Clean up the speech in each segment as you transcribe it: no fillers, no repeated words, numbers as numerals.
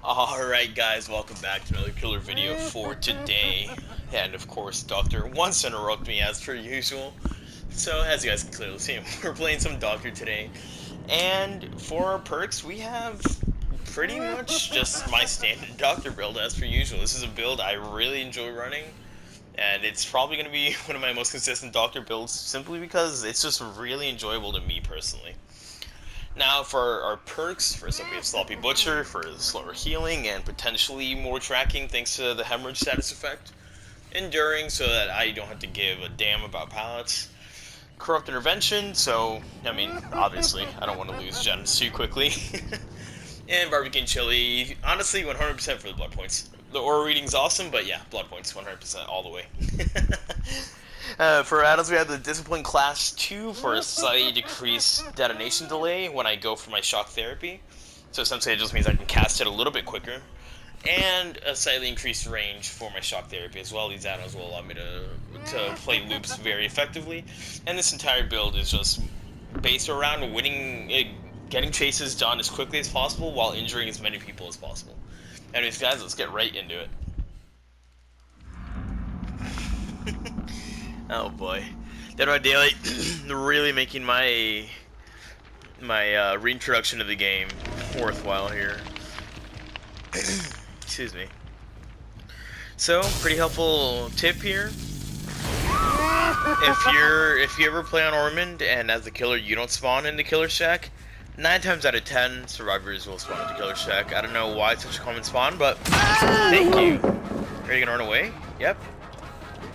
Alright guys, welcome back to another killer video for today. And of course, Doctor wants to interrupt me as per usual. So as you guys can clearly see, we're playing some Doctor today. And for our perks, we have pretty much just my standard Doctor build as per usual. This is a build I really enjoy running. And it's probably going to be one of my most consistent Doctor builds simply because it's just really enjoyable to me personally. Now, for our perks, first up we have Sloppy Butcher for slower healing and potentially more tracking thanks to the hemorrhage status effect. Enduring, so that I don't have to give a damn about pallets. Corrupt Intervention, so, obviously, I don't want to lose gens too quickly. And Barbecue and Chili, honestly, 100% for the blood points. The aura reading's awesome, but yeah, blood points, 100% all the way. For add-ons, we have the Discipline Class 2 for a slightly decreased detonation delay when I go for my shock therapy. So essentially it just means I can cast it a little bit quicker. And a slightly increased range for my shock therapy as well. These add-ons will allow me to play loops very effectively. And this entire build is just based around getting chases done as quickly as possible while injuring as many people as possible. Anyways guys, let's get right into it. Oh boy, Dead by Daylight really making my reintroduction to the game worthwhile here. Excuse me. So, pretty helpful tip here. If you ever play on Ormond and as the killer you don't spawn in the killer shack, 9 times out of 10 survivors will spawn in the killer shack. I don't know why it's such a common spawn, but thank you. Are you gonna run away? Yep.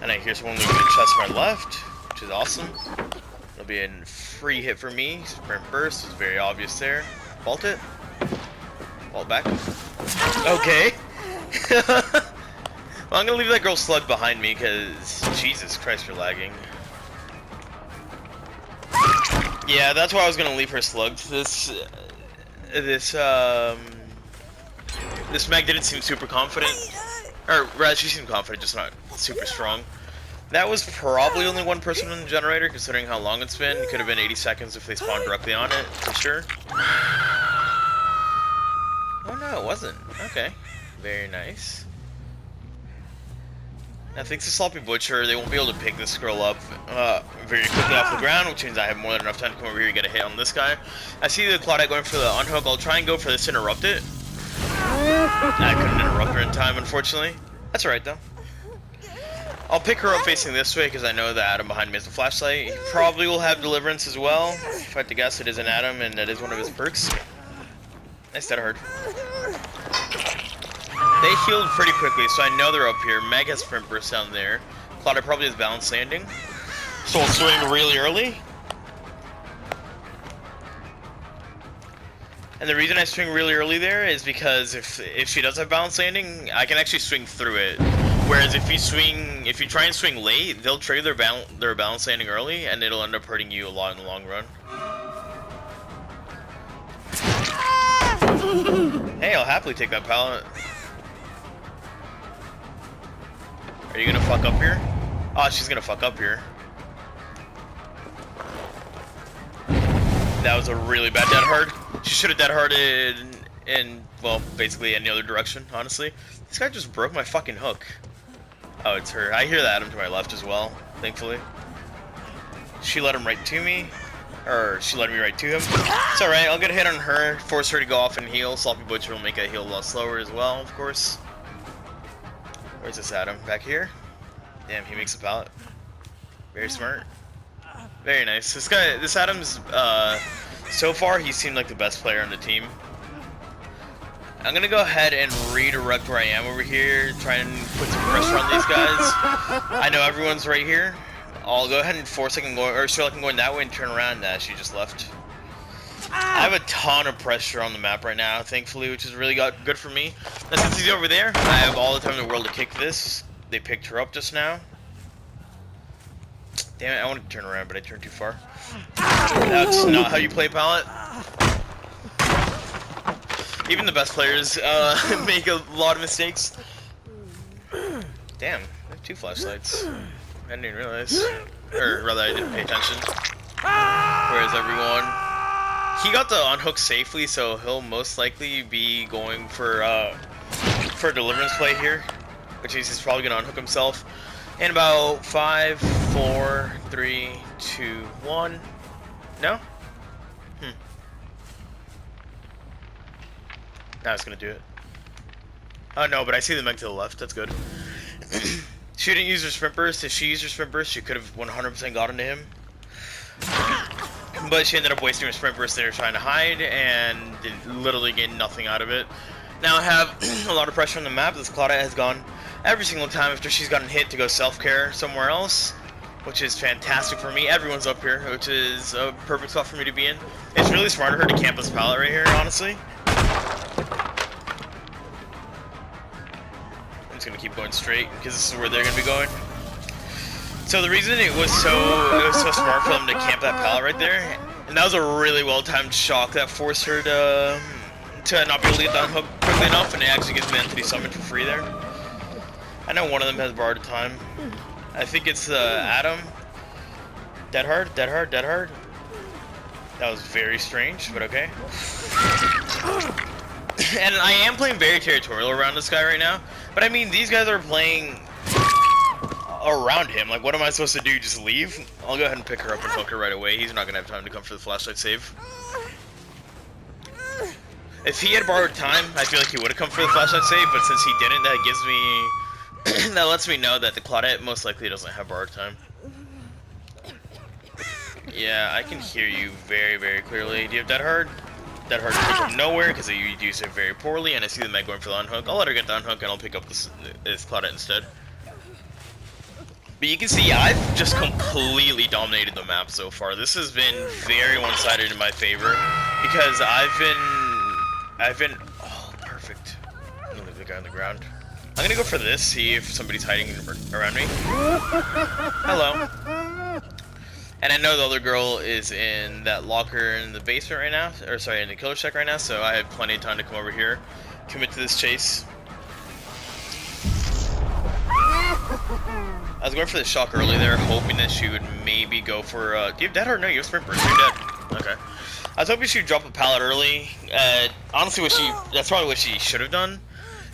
And I hear someone leaving the chest to my left, which is awesome. It'll be a free hit for me. Sprint burst is very obvious there. Vault it. Vault back. Okay. Well, I'm gonna leave that girl slug behind me because Jesus Christ, you're lagging. Yeah, that's why I was gonna leave her slugged. This Meg didn't seem super confident. Or rather, she seemed confident, just not super strong. That was probably only one person on the generator, considering how long it's been. It could have been 80 seconds if they spawned directly on it, for sure. Oh no, it wasn't. Okay. Very nice. Now, thanks to Sloppy Butcher, they won't be able to pick this girl up very quickly off the ground, which means I have more than enough time to come over here and get a hit on this guy. I see the Claudette going for the unhook. I'll try and go for this to interrupt it. I couldn't interrupt her in time, unfortunately. That's alright, though. I'll pick her up facing this way, because I know that Adam behind me has a flashlight. He probably will have Deliverance as well. If I had to guess, it is an Adam, and that is one of his perks. Nice dead hard. They healed pretty quickly, so I know they're up here. Meg has Sprint Burst down there. Claudia probably has Balance Landing. So I'll swing really early. And the reason I swing really early there is because if she does have Balance Landing, I can actually swing through it. Whereas if you try and swing late, they'll trigger their Balance Landing early, and it'll end up hurting you a lot in the long run. Hey, I'll happily take that pallet. Are you gonna fuck up here? Oh, she's gonna fuck up here. That was a really bad dead hard. She should have dead harded in, well, basically any other direction, honestly. This guy just broke my fucking hook. Oh, it's her. I hear the Adam to my left as well, thankfully. She led him right to me. Or, she led me right to him. It's alright, I'll get a hit on her, force her to go off and heal. Sloppy Butcher will make that heal a lot slower as well, of course. Where's this Adam? Back here? Damn, he makes a pallet. Very smart. Very nice. This Adam's, so far, he seemed like the best player on the team. I'm gonna go ahead and redirect where I am over here, try and put some pressure on these guys. I know everyone's right here. I'll go ahead and force I can go, or so I can go in that way and turn around. Nah, she just left. I have a ton of pressure on the map right now, thankfully, which is really good for me. And since he's over there, I have all the time in the world to kick this. They picked her up just now. Damn it, I wanted to turn around, but I turned too far. That's not how you play pallet. Even the best players make a lot of mistakes. Damn, I have 2 flashlights. I didn't even realize. Or rather, I didn't pay attention. Where is everyone? he got the unhook safely, so he'll most likely be going for a deliverance play here, which means he's probably gonna unhook himself. In about 5, 4, 3, 2, 1. No? Now it's gonna do it. Oh no, but I see the Meg to the left. That's good. She didn't use her sprint burst. If she used her sprint burst, she could have 100% gotten to him. But she ended up wasting her sprint burst there trying to hide and literally gained nothing out of it. Now I have a lot of pressure on the map. This Claudette has gone every single time after she's gotten hit to go self-care somewhere else, which is fantastic for me. Everyone's up here, which is a perfect spot for me to be in. It's really smart of her to camp this pallet right here, honestly. I'm just gonna keep going straight because this is where they're gonna be going. So the reason it was so smart for them to camp that pallet right there, and that was a really well-timed shock that forced her to not be able to get that hook quickly enough, and it actually gives me Entity Summon for free there. I know one of them has borrowed time. I think it's Adam. Dead hard. That was very strange, but okay. And I am playing very territorial around this guy right now, but I mean, these guys are playing around him. Like, what am I supposed to do? Just leave? I'll go ahead and pick her up and hook her right away. He's not gonna have time to come for the flashlight save. If he had borrowed time, I feel like he would have come for the flashlight save, but since he didn't, that gives me... that lets me know that the Claudette most likely doesn't have borrowed time. Yeah, I can hear you very, very clearly. Do you have Dead Hard? Dead Hard comes from nowhere because you use it very poorly, and I see the Meg going for the unhook. I'll let her get the unhook, and I'll pick up this Claudette instead. But you can see I've just completely dominated the map so far. This has been very one-sided in my favor because I've been oh, perfect. I'm gonna leave the guy on the ground. I'm gonna go for this, see if somebody's hiding around me. Hello. And I know the other girl is in that locker in the basement right now, or sorry, in the killer shack right now, so I have plenty of time to come over here, commit to this chase. I was going for the shock early there, hoping that she would maybe go for, do you have Dead or no? You have Sprint Burst, you're dead. Okay. I was hoping she would drop a pallet early. Honestly, that's probably what she should have done.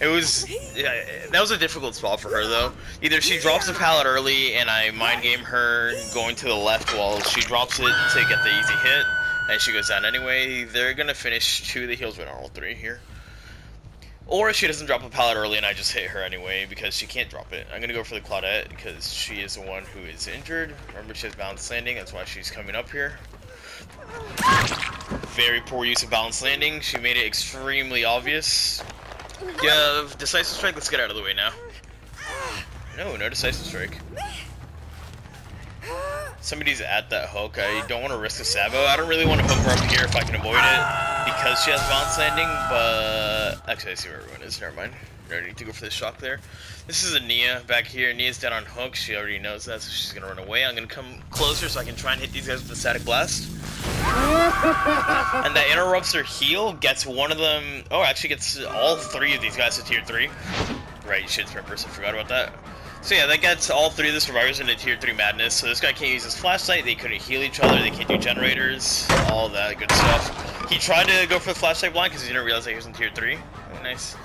It was, that was a difficult spot for her though. Either she drops the pallet early and I mind game her going to the left while she drops it to get the easy hit, and she goes down anyway. They're gonna finish 2 of the heals with all 3 here. Or she doesn't drop a pallet early and I just hit her anyway because she can't drop it. I'm gonna go for the Claudette because she is the one who is injured. Remember, she has Balanced Landing, that's why she's coming up here. Very poor use of Balanced Landing. She made it extremely obvious. Yeah, Decisive Strike, let's get out of the way now. No Decisive Strike. Somebody's at that hook. I don't want to risk a Sabo. I don't really want to hook her up here if I can avoid it because she has Balanced Landing, but... Actually, I see where everyone is. Never mind. I need to go for the shock there. This is a Nia back here. Nia's dead on hook. She already knows that, so she's going to run away. I'm going to come closer so I can try and hit these guys with the Static Blast. And that interrupts their heal, gets one of them... Oh, actually gets all 3 of these guys to tier 3. Right, you should sprint burst. I forgot about that. So yeah, that gets all 3 of the survivors into tier 3 madness. So this guy can't use his flashlight, they couldn't heal each other, they can't do generators, all that good stuff. He tried to go for the flashlight blind because he didn't realize that he was in tier 3. Oh, nice.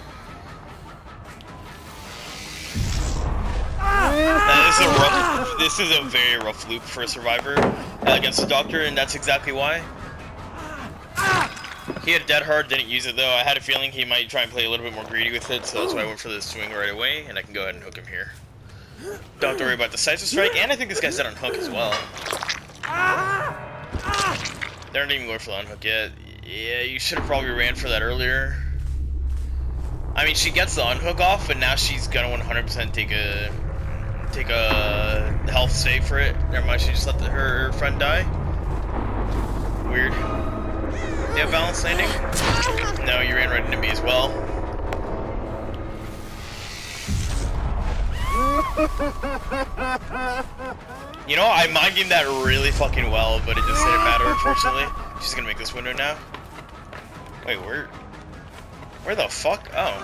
This is a very rough loop for a survivor against the doctor, and that's exactly why. He had Dead Hard, didn't use it though. I had a feeling he might try and play a little bit more greedy with it, so that's why I went for the swing right away, and I can go ahead and hook him here. Don't have to worry about Decisive Strike, and I think this guy's dead on hook as well. They're not even going for the unhook yet. Yeah, you should have probably ran for that earlier. I mean, she gets the unhook off, but now she's gonna 100% take a health save for it. Never mind, she just let her friend die. Weird. Do you have Balanced Landing? No, you ran right into me as well. You know, I mind gamed that really fucking well, but it just didn't matter, unfortunately. She's gonna make this window now. Wait, where the fuck? Oh.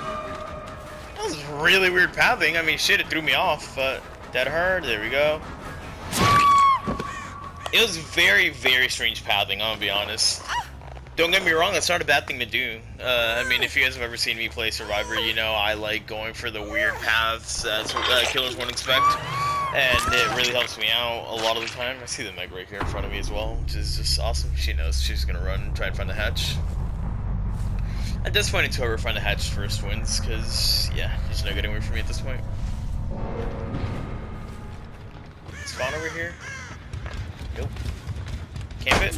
That was really weird pathing. I mean, shit, it threw me off, but Dead Hard, there we go. It was very, very strange pathing, I'm gonna be honest. Don't get me wrong, that's not a bad thing to do. I mean, if you guys have ever seen me play Survivor, you know I like going for the weird paths that killers won't expect. And it really helps me out a lot of the time. I see the Meg right here in front of me as well, which is just awesome. She knows she's gonna run and try and find the hatch. At this point, it's whoever find the hatch first wins, because, yeah, there's no getting away from me at this point. Spawn over here? Nope. Camp it?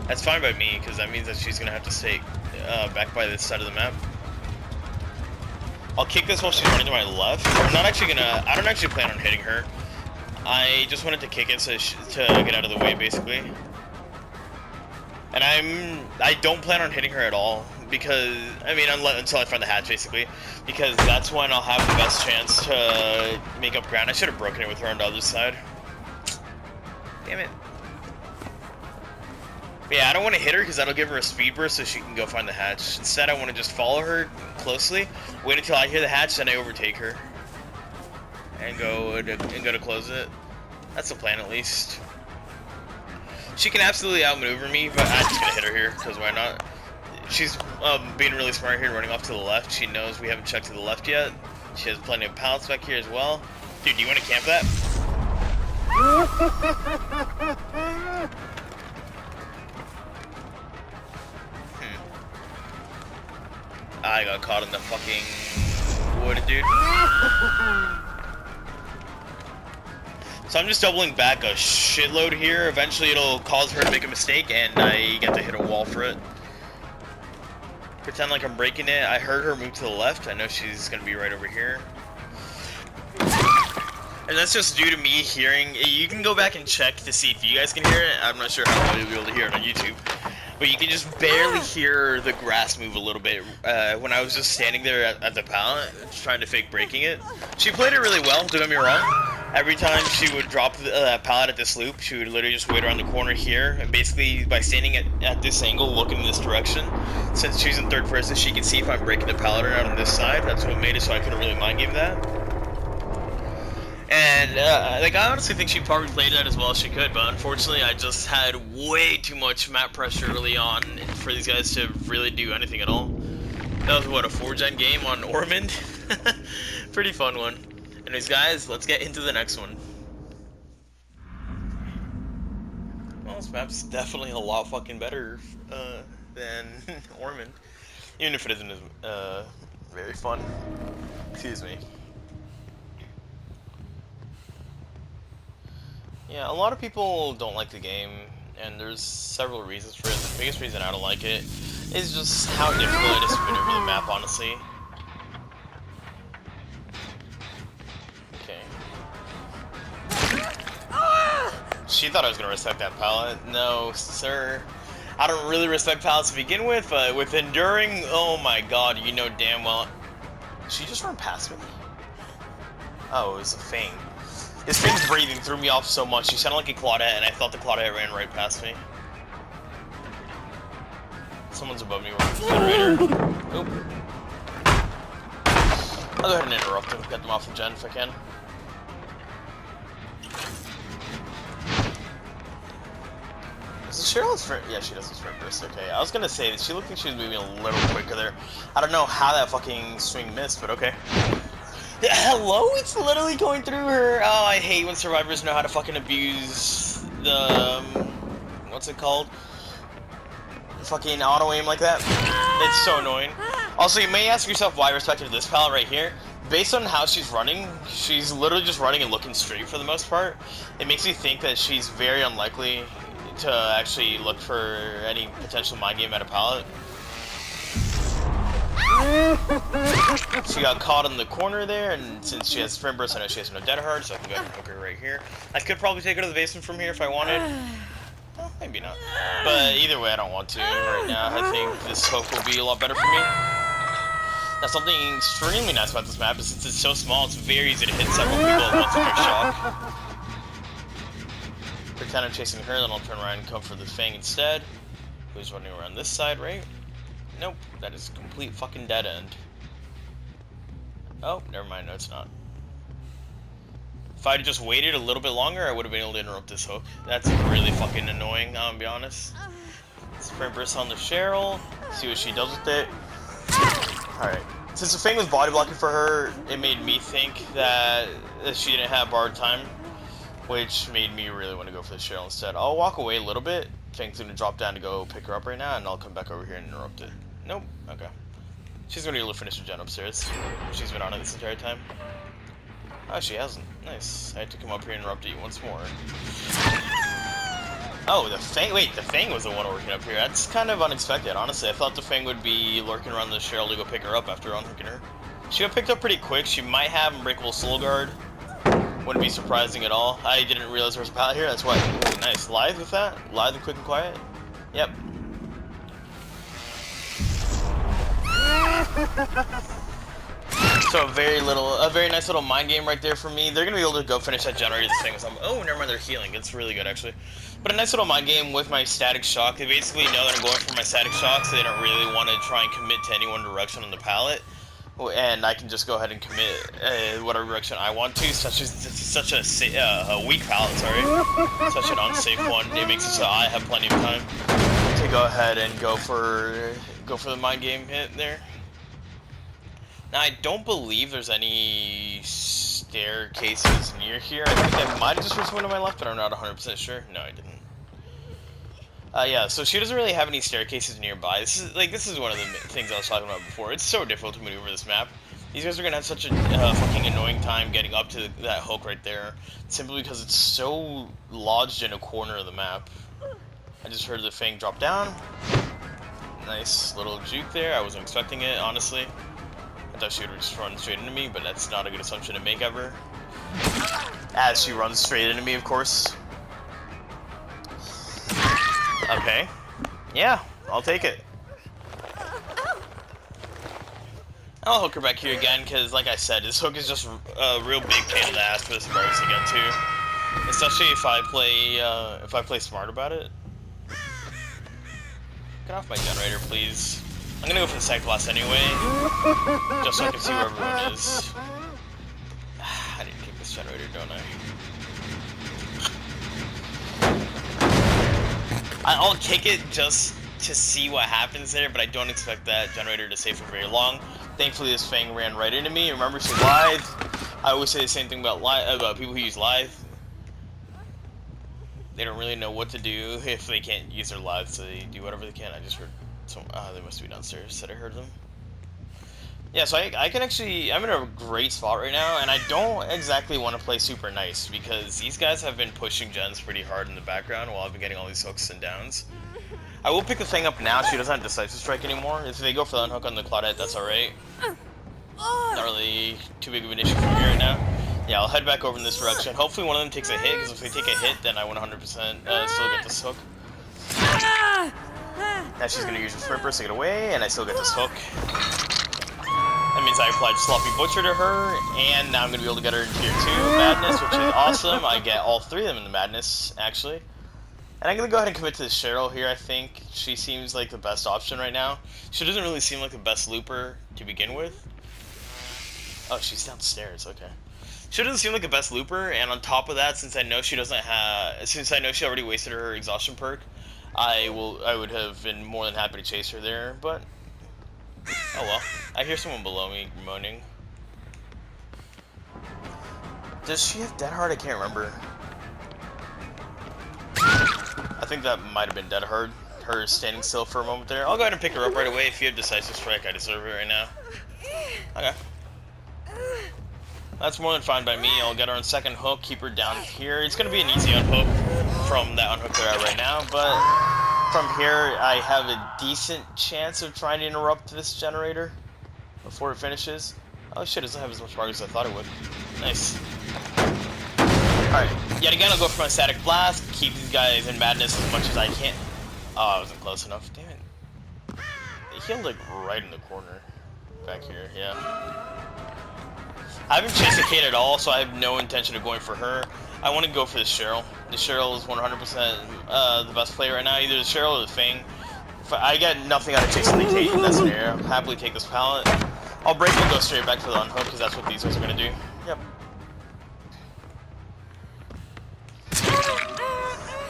That's fine by me, because that means that she's gonna have to stay back by this side of the map. I'll kick this while she's running to my left. I'm not actually gonna. I don't actually plan on hitting her. I just wanted to kick it so to get out of the way, basically. And I don't plan on hitting her at all because I mean until I find the hatch, basically, because that's when I'll have the best chance to make up ground. I should have broken it with her on the other side. Damn it. Yeah, I don't want to hit her because that'll give her a speed burst so she can go find the hatch. Instead, I want to just follow her closely, wait until I hear the hatch, then I overtake her, and go to close it. That's the plan, at least. She can absolutely outmaneuver me, but I'm just gonna hit her here because why not? She's being really smart here, running off to the left. She knows we haven't checked to the left yet. She has plenty of pallets back here as well. Dude, do you want to camp that? I got caught in the fucking wood, dude. So I'm just doubling back a shitload here. Eventually it'll cause her to make a mistake and I get to hit a wall for it. Pretend like I'm breaking it. I heard her move to the left. I know she's gonna be right over here. And that's just due to me hearing. You can go back and check to see if you guys can hear it. I'm not sure how well you'll be able to hear it on YouTube. But you can just barely hear the grass move a little bit when I was just standing there at the pallet, trying to fake breaking it. She played it really well, don't get me wrong. Every time she would drop the pallet at this loop, she would literally just wait around the corner here, and basically by standing at this angle, looking in this direction, since she's in third person, she can see if I'm breaking the pallet around on this side. That's what made it so I couldn't really mind game that. And, like, I honestly think she probably played that as well as she could, but unfortunately I just had way too much map pressure early on for these guys to really do anything at all. That was, what, a 4-gen game on Ormond? Pretty fun one. Anyways, guys, let's get into the next one. Well, this map's definitely a lot fucking better than Ormond. Even if it isn't as very fun. Excuse me. Yeah, a lot of people don't like the game, and there's several reasons for it. The biggest reason I don't like it is just how difficult it is to maneuver the map, honestly. Okay. She thought I was gonna respect that pallet. No, sir. I don't really respect pallets to begin with, but with enduring, oh my god, you know damn well. She just ran past me? Oh, it was a feint. This thing's breathing threw me off so much. She sounded like a Claudette, and I thought the Claudette ran right past me. Someone's above me. Generator. Oop. I'll go ahead and interrupt them. Get them off the gen if I can. Does Cheryl sprint? Yeah, she does a sprint burst. Okay, I was gonna say that she looked like she was moving a little quicker there. I don't know how that fucking swing missed, but okay. Hello? It's literally going through her. Oh, I hate when survivors know how to fucking abuse the, what's it called? Fucking auto-aim like that. It's so annoying. Also, you may ask yourself why I respected this pallet right here. Based on how she's running, she's literally just running and looking straight for the most part. It makes me think that she's very unlikely to actually look for any potential mind game at a pallet. She got caught in the corner there, and since she has sprint burst, I know she has no dead hard, so I can go ahead and hook her right here. I could probably take her to the basement from here if I wanted. Well, maybe not. But either way, I don't want to right now. I think this hook will be a lot better for me. Now, something extremely nice about this map is since it's so small, it's very easy to hit several people at once in their shock. Pretend I'm chasing her, then I'll turn around and come for the Fang instead. Who's running around this side, right? Nope, that is a complete fucking dead end. Oh, never mind, no it's not. If I'd just waited a little bit longer, I would have been able to interrupt this hook. That's really fucking annoying, I'm gonna be honest. Sprint burst on the Cheryl. See what she does with it. Alright. Since the Fang was body blocking for her, it made me think that she didn't have borrowed time, which made me really want to go for the Cheryl instead. I'll walk away a little bit. Fang's gonna drop down to go pick her up right now, and I'll come back over here and interrupt it. Nope. Okay. She's gonna be able to finish her gen upstairs. She's been on it this entire time. Oh, she hasn't. Nice. I had to come up here and interrupt you once more. Oh, the Fang. Wait, the Fang was the one working up here. That's kind of unexpected, honestly. I thought the Fang would be lurking around the Cheryl to go pick her up after unhooking her. She got picked up pretty quick. She might have Unbreakable Soul Guard. Wouldn't be surprising at all. I didn't realize there was a pallet here. That's why. Ooh, nice. Lithe with that. Lithe and quick and quiet. Yep. So a very nice little mind game right there for me. They're gonna be able to go finish that generator this thing with some. Oh, never mind, they're healing. It's really good actually. But a nice little mind game with my static shock. They basically know that I'm going for my static shock, so they don't really want to try and commit to any one direction on the pallet. And I can just go ahead and commit whatever direction I want to. Such a weak pallet, sorry. Such an unsafe one. It makes it so I have plenty of time to go ahead and go for the mind game hit there. Now, I don't believe there's any staircases near here. I think I might have just reached one to my left, but I'm not 100% sure. No, I didn't. Yeah, so she doesn't really have any staircases nearby. This is one of the things I was talking about before. It's so difficult to maneuver this map. These guys are gonna have such a fucking annoying time getting up to that hook right there, simply because it's so lodged in a corner of the map. I just heard the Fang drop down. Nice little juke there. I wasn't expecting it, honestly. I thought she would just run straight into me, but that's not a good assumption to make ever. As she runs straight into me, of course. Okay. Yeah, I'll take it. I'll hook her back here again, because like I said, this hook is just a real big pain in the ass for this virus to get to. Especially if I play smart about it. Get off my generator, please. I'm gonna go for the Psych Blast anyway, just so I can see where everyone is. I didn't kick this generator, don't I? I'll kick it just to see what happens there, but I don't expect that generator to stay for very long. Thankfully, this Fang ran right into me. Remember, she's Lithe. I always say the same thing about people who use Lithe. They don't really know what to do if they can't use their Lithe, so they do whatever they can. I just heard some. They must be downstairs. Said I heard them. Yeah, so I can actually. I'm in a great spot right now, and I don't exactly want to play super nice because these guys have been pushing gens pretty hard in the background while I've been getting all these hooks and downs. I will pick the Thing up now. She doesn't have Decisive Strike anymore. If they go for the unhook on the Claudette, that's alright. Not really too big of an issue for me right now. Yeah, I'll head back over in this direction. Hopefully one of them takes a hit, because if they take a hit, then I 100% still get this hook. Now she's going to use her Sprint Burst to get away, and I still get this hook. That means I applied Sloppy Butcher to her, and now I'm going to be able to get her in Tier 2 Madness, which is awesome. I get all three of them in the Madness, actually. And I'm going to go ahead and commit to Cheryl here, I think. She seems like the best option right now. She doesn't really seem like the best looper to begin with. Oh, she's downstairs, okay. She doesn't seem like the best looper, and on top of that, since I know she already wasted her exhaustion perk, I would have been more than happy to chase her there, but oh well. I hear someone below me moaning. Does she have Dead Hard? I can't remember. I think that might have been Dead Hard. Her standing still for a moment there. I'll go ahead and pick her up right away. If you have Decisive Strike, I deserve it right now. Okay. That's more than fine by me. I'll get her on second hook, keep her down here. It's going to be an easy unhook from that unhook they're at right now, but from here I have a decent chance of trying to interrupt this generator before it finishes. Oh shit, it doesn't have as much progress as I thought it would. Nice. Alright, yet again I'll go for my Static Blast, keep these guys in madness as much as I can. Oh, I wasn't close enough. Damn it. They healed like right in the corner. Back here, yeah. I haven't chased the Kate at all, so I have no intention of going for her. I want to go for the Cheryl. The Cheryl is 100% the best play right now, either the Cheryl or the Fang. If I get nothing out of chasing the Kate in that scenario, I'll happily take this pallet. I'll break and go straight back for the unhook, because that's what these guys are going to do. Yep.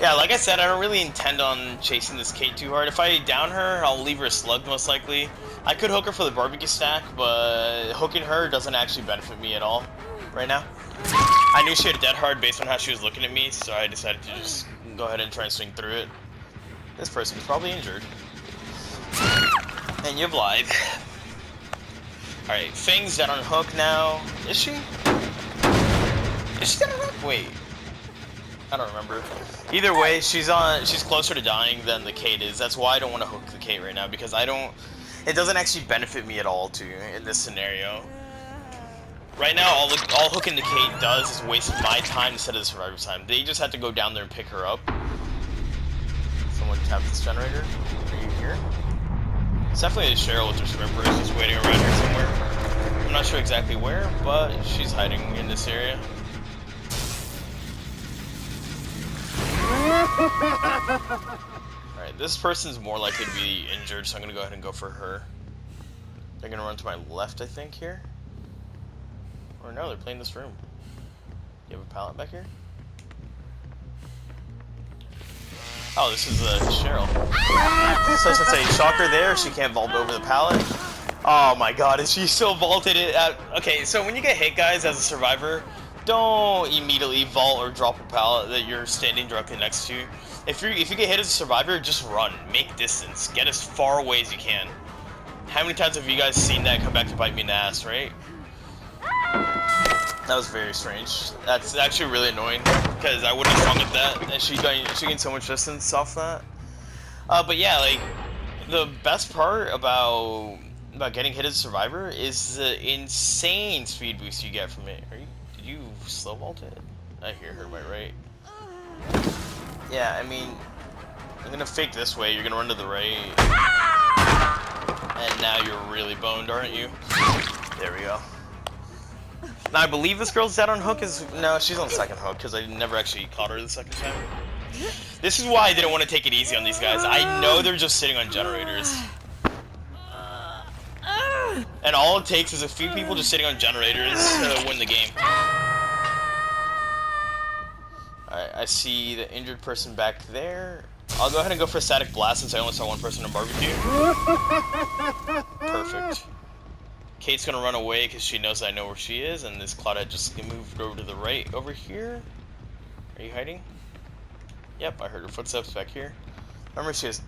Yeah, like I said, I don't really intend on chasing this Kate too hard. If I down her, I'll leave her a slug most likely. I could hook her for the barbecue stack, but hooking her doesn't actually benefit me at all right now. I knew she had a dead hard based on how she was looking at me, so I decided to just go ahead and try and swing through it. This person is probably injured. And you've lied. Alright, Fang's dead on hook now. Is she? Is she dead on hook? Wait. I don't remember. Either way, she's closer to dying than the Kate is. That's why I don't want to hook the Kate right now, because it doesn't actually benefit me at all in this scenario. Right now, all hooking the Kate does is waste my time instead of the survivor's time. They just have to go down there and pick her up. Someone tap this generator. Are you here? It's definitely a Cheryl with her scrimper. She's just waiting around here somewhere. I'm not sure exactly where, but she's hiding in this area. Alright, this person's more likely to be injured, so I'm gonna go ahead and go for her. They're gonna run to my left, I think, here. Or no, they're playing this room. You have a pallet back here? Oh, this is Cheryl. So since I shock her there, she can't vault over the pallet. Oh my god, is she still vaulted it at... Okay, so when you get hit, guys, as a survivor, don't immediately vault or drop a pallet that you're standing directly next to. If you get hit as a survivor, just run. Make distance. Get as far away as you can. How many times have you guys seen that come back to bite me in the ass, right? That was very strange. That's actually really annoying, because I wouldn't have swung at that, and she gained so much distance off that. But yeah, like, the best part about getting hit as a survivor is the insane speed boost you get from it. Did you slow vault it? I hear her right. Yeah, I mean, I'm gonna fake this way, you're gonna run to the right. And now you're really boned, aren't you? There we go. Now, I believe this girl's dead on hook no, she's on second hook, because I never actually caught her the second time. This is why I didn't want to take it easy on these guys. I know they're just sitting on generators. And all it takes is a few people just sitting on generators to win the game. Alright, I see the injured person back there. I'll go ahead and go for a static blast since I only saw one person on barbecue. Perfect. Kate's gonna run away because she knows I know where she is, and this Claudette just moved over to the right over here. Are you hiding? Yep, I heard her footsteps back here. Remember, she has...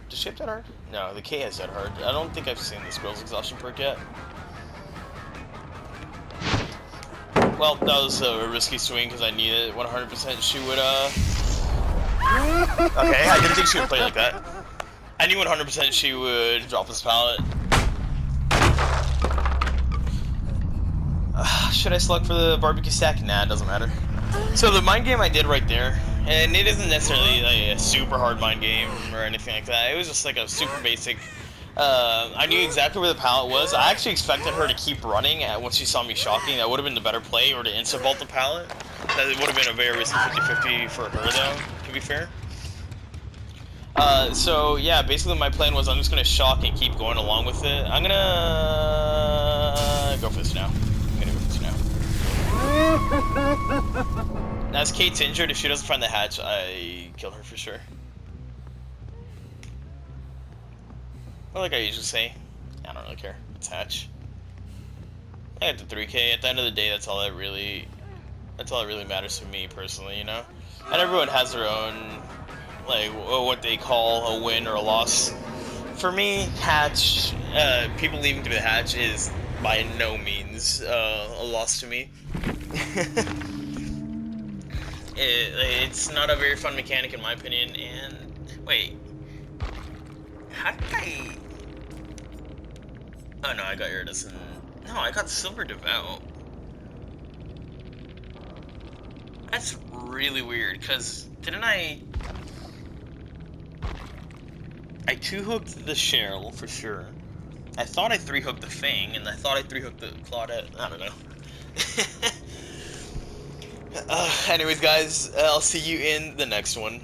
Does she have dead hard? No, the K has dead hard. I don't think I've seen this girl's exhaustion perk yet. Well, that was a risky swing because I needed 100% she would, Okay, I didn't think she would play like that. I knew 100% she would drop this pallet. Should I slug for the barbecue stack? Nah, it doesn't matter. So the mind game I did right there, and it isn't necessarily like a super hard mind game or anything like that. It was just like a super basic. I knew exactly where the pallet was. I actually expected her to keep running once she saw me shocking. That would have been the better play, or to insta-vault the pallet. That would have been a very risky 50-50 for her, though, to be fair. So yeah, basically my plan was I'm just gonna shock and keep going along with it. I'm gonna go for this now. Now, as Kate's injured, if she doesn't find the hatch, I kill her for sure. Well, like I usually say, I don't really care. It's hatch. I got the 3K. At the end of the day, that's all that really matters to me personally, you know. And everyone has their own, like, what they call a win or a loss. For me, hatch, people leaving through the hatch is by no means a loss to me. It's not a very fun mechanic in my opinion, and wait, how did I... Oh no, I got Iridescent. No, I got Silver Devout. That's really weird, because didn't I 2-hooked the Cheryl for sure. I thought I 3-hooked the Fang, and I thought I 3-hooked the Claudette. I don't know. Anyways, guys, I'll see you in the next one.